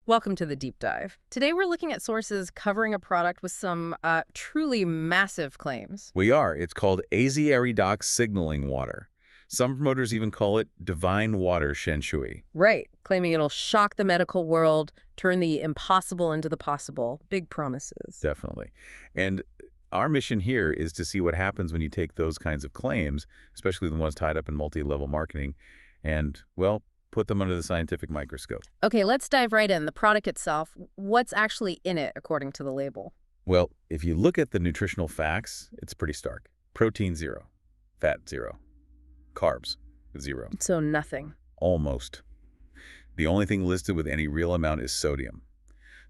Welcome to the deep dive. Today we're looking at sources covering a product with some truly massive claims. We are. It's called ASEA Redox signaling water. Some promoters even call it divine water shen shui. Right, claiming it'll shock the medical world, turn the impossible into the possible. Big promises. Definitely. And our mission here is to see what happens when you take those kinds of claims, especially the ones tied up in multi-level marketing, and, well, put them under the scientific microscope. Okay, let's dive right in. The product itself, what's actually in it according to the label? Well, if you look at the nutritional facts, it's pretty stark. Protein 0, fat 0, carbs 0. So nothing. Almost. The only thing listed with any real amount is sodium.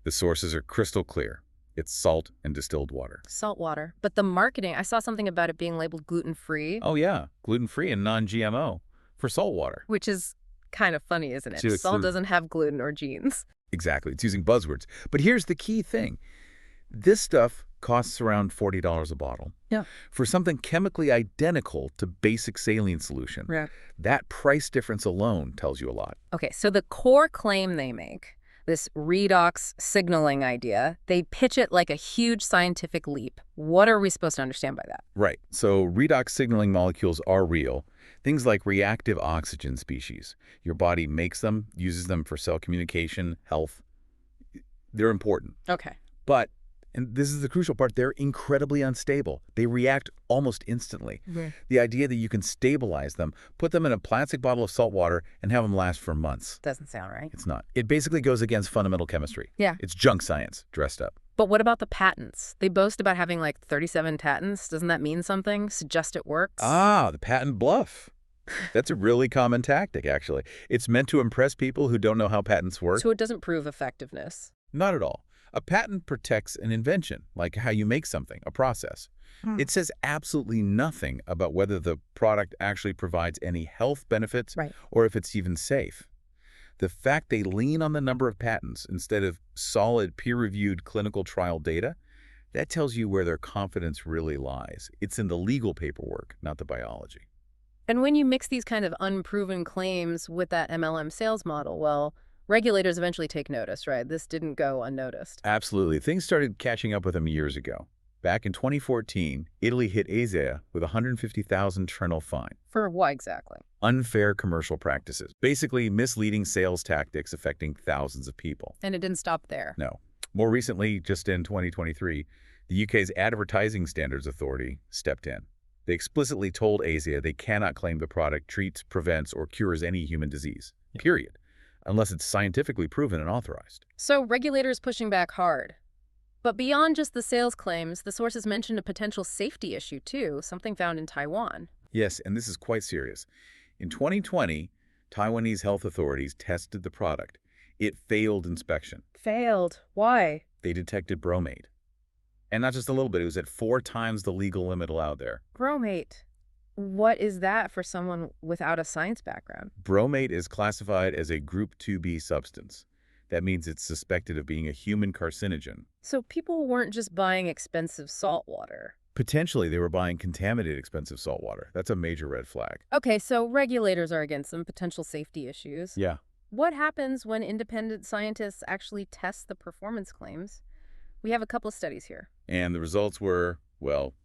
The sources are crystal clear. It's salt and distilled water. Salt water. But the marketing, I saw something about it being labeled gluten-free. Oh yeah, gluten-free and non-GMO for salt water. Which is kind of funny, isn't it? See, Salt doesn't have gluten or genes. Exactly. It's using buzzwords. But here's the key thing. This stuff costs around $40 a bottle. Yeah. For something chemically identical to basic saline solution. Yeah. That price difference alone tells you a lot. Okay, so the core claim they make, this redox signaling idea, they pitch it like a huge scientific leap. What are we supposed to understand by that? Right. So redox signaling molecules are real. Things like reactive oxygen species. Your body makes them, uses them for cell communication, health. They're important. Okay. But, and this is the crucial part, they're incredibly unstable. They react almost instantly. Right. The idea that you can stabilize them, put them in a plastic bottle of salt water, and have them last for months. Doesn't sound right. It's not. It basically goes against fundamental chemistry. Yeah. It's junk science dressed up. But what about the patents? They boast about having like 37 patents. Doesn't that mean something? Suggest it works? Ah, the patent bluff. That's a really common tactic, actually. It's meant to impress people who don't know how patents work. So it doesn't prove effectiveness. Not at all. A patent protects an invention, like how you make something, a process. It says absolutely nothing about whether the product actually provides any health benefits or if it's even safe. The fact they lean on the number of patents instead of solid peer-reviewed clinical trial data, that tells you where their confidence really lies. It's in the legal paperwork, not the biology. And when you mix these kind of unproven claims with that MLM sales model, well, regulators eventually take notice, right? This didn't go unnoticed. Absolutely. Things started catching up with them years ago. Back in 2014, Italy hit ASEA with a $150,000 internal fine. For what exactly? Unfair commercial practices. Basically, misleading sales tactics affecting thousands of people. And it didn't stop there. No. More recently, just in 2023, the UK's Advertising Standards Authority stepped in. They explicitly told ASEA they cannot claim the product treats, prevents, or cures any human disease, period, unless it's scientifically proven and authorized. So regulators pushing back hard. But beyond just the sales claims, the sources mentioned a potential safety issue too, something found in Taiwan. Yes, and this is quite serious. In 2020, Taiwanese health authorities tested the product. It failed inspection. Failed. Why? They detected bromate. And not just a little bit, it was at 4 times the legal limit allowed there. Bromate. What is that for someone without a science background? Bromate is classified as a Group 2B substance. That means it's suspected of being a human carcinogen. So people weren't just buying expensive salt water. Potentially, they were buying contaminated expensive salt water. That's a major red flag. Okay, so regulators are against them, potential safety issues. Yeah. What happens when independent scientists actually test the performance claims? We have a couple of studies here. And the results were, well,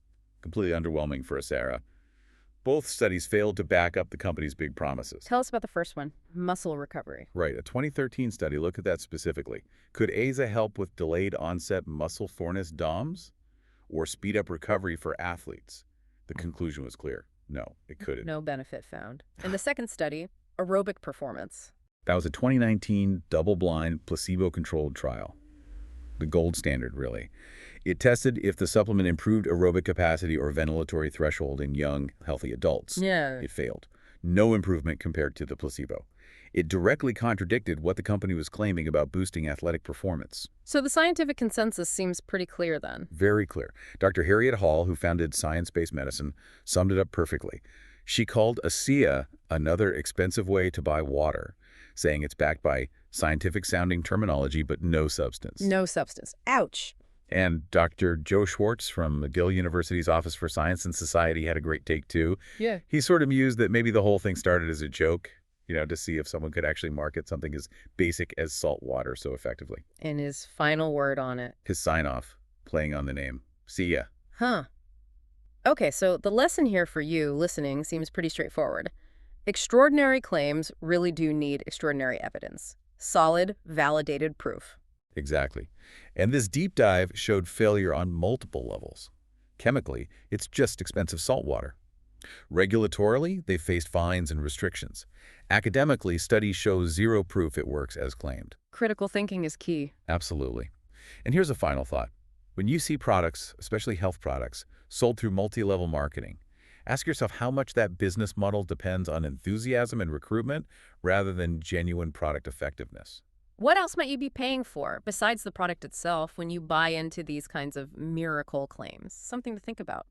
completely underwhelming for ASEA. Both studies failed to back up the company's big promises. Tell us about the first one, muscle recovery. Right, a 2013 study looked at that specifically. Could ASEA help with delayed onset muscle soreness DOMS or speed up recovery for athletes? The conclusion was clear. No, it couldn't. No benefit found. In the second study, aerobic performance. That was a 2019 double-blind, placebo-controlled trial. The gold standard, really. It tested if the supplement improved aerobic capacity or ventilatory threshold in young, healthy adults. Yeah. It failed. No improvement compared to the placebo. It directly contradicted what the company was claiming about boosting athletic performance. So the scientific consensus seems pretty clear then. Very clear. Dr. Harriet Hall, who founded Science-Based Medicine, summed it up perfectly. She called ASEA another expensive way to buy water, saying it's backed by scientific-sounding terminology but no substance. No substance. Ouch. And Dr. Joe Schwartz from McGill University's Office for Science and Society had a great take, too. Yeah. He sort of mused that maybe the whole thing started as a joke, to see if someone could actually market something as basic as salt water so effectively. And his final word on it. His sign-off, playing on the name. See ya. Huh. Okay, so the lesson here for you listening seems pretty straightforward. Extraordinary claims really do need extraordinary evidence. Solid, validated proof. Exactly. And this deep dive showed failure on multiple levels. Chemically, it's just expensive salt water. Regulatorily, they faced fines and restrictions. Academically, studies show zero proof it works as claimed. Critical thinking is key. Absolutely. And here's a final thought. When you see products, especially health products, sold through multi-level marketing, ask yourself how much that business model depends on enthusiasm and recruitment rather than genuine product effectiveness. What else might you be paying for besides the product itself when you buy into these kinds of miracle claims? Something to think about.